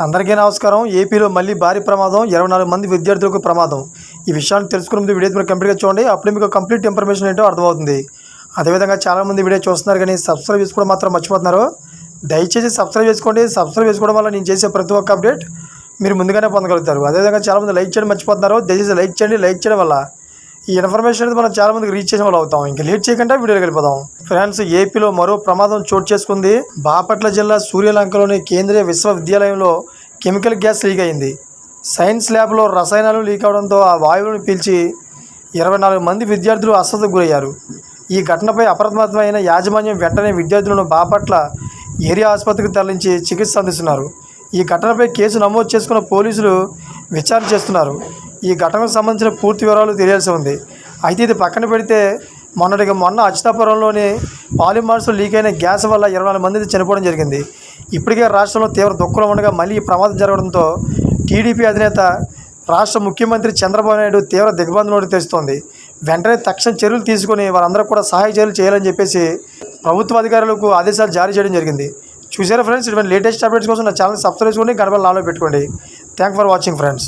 అందరికీ నమస్కారం. ఏపీలో మళ్ళీ భారీ ప్రమాదం, 24 మంది విద్యార్థులకు ప్రమాదం. ఈ విషయాన్ని తెలుసుకునే ముందు వీడియో మీరు కంప్లీట్గా చూడండి. అప్పుడు మీకు కంప్లీట్ ఇన్ఫర్మేషన్ ఏంటో అర్థమవుతుంది. అదేవిధంగా చాలామంది వీడియో చూస్తున్నారు కానీ సబ్స్క్రైబ్ చేసుకోవడం మాత్రం మర్చిపోతున్నారు. దయచేసి సబ్స్క్రైబ్ చేసుకోండి. సబ్స్క్రైబ్ చేసుకోవడం వల్ల నేను చేసే ప్రతి ఒక్క అప్డేట్ మీరు ముందుగానే పొందగలుగుతారు. అదేవిధంగా చాలామంది లైక్ చేయడం మర్చిపోతున్నారు. దయచేసి లైక్ చేయండి. లైక్ చేయడం వల్ల ఈ ఇన్ఫర్మేషన్ అనేది మనం చాలామందికి రీచ్ చేసిన వాళ్ళు అవుతాం. ఇంకా లేట్ చేయకుండా వీడియోకి వెళ్ళిపోదాం. ఫ్రెండ్స్, ఏపీలో మరో ప్రమాదం చోటు చేసుకుంది. బాపట్ల జిల్లా సూర్యలంకలోని కేంద్రీయ విశ్వవిద్యాలయంలో కెమికల్ గ్యాస్ లీక్ అయింది. సైన్స్ ల్యాబ్లో రసాయనాలు లీక్ అవడంతో ఆ వాయువులను పీల్చి 24 మంది విద్యార్థులు అస్వస్థతకు గురయ్యారు. ఈ ఘటనపై అప్రమత్తమైన యాజమాన్యం వెంటనే విద్యార్థులను బాపట్ల ఏరియా ఆసుపత్రికి తరలించి చికిత్స అందిస్తున్నారు. ఈ ఘటనపై కేసు నమోదు చేసుకున్న పోలీసులు విచారణ చేస్తున్నారు. ఈ ఘటనకు సంబంధించిన పూర్తి వివరాలు తెలియాల్సి ఉంది. అయితే ఇది పక్కన పెడితే మొన్న అచ్యుతాపురంలోని పాలిమార్స్ లీక్ అయిన గ్యాస్ వల్ల 24 మంది చనిపోవడం జరిగింది. ఇప్పటికే రాష్ట్రంలో తీవ్ర దుఃఖంలో ఉండగా మళ్ళీ ఈ ప్రమాదం జరగడంతో టీడీపీ అధినేత రాష్ట్ర ముఖ్యమంత్రి చంద్రబాబు నాయుడు తీవ్ర దిగ్బంధంలోకి తెస్తోంది. వెంటనే తక్షణ చర్యలు తీసుకుని వారందరూ కూడా సహాయ చర్యలు చేయాలని చెప్పేసి ప్రభుత్వ అధికారులకు ఆదేశాలు జారీ చేయడం జరిగింది. చూసారా ఫ్రెండ్స్, ఇటువంటి లేటెస్ట్ అప్డేట్స్ కోసం నా ఛానల్ సబ్స్క్రైబ్ చేసుకోండి, గడపల లాలో పెట్టుకోండి. Thank for watching friends.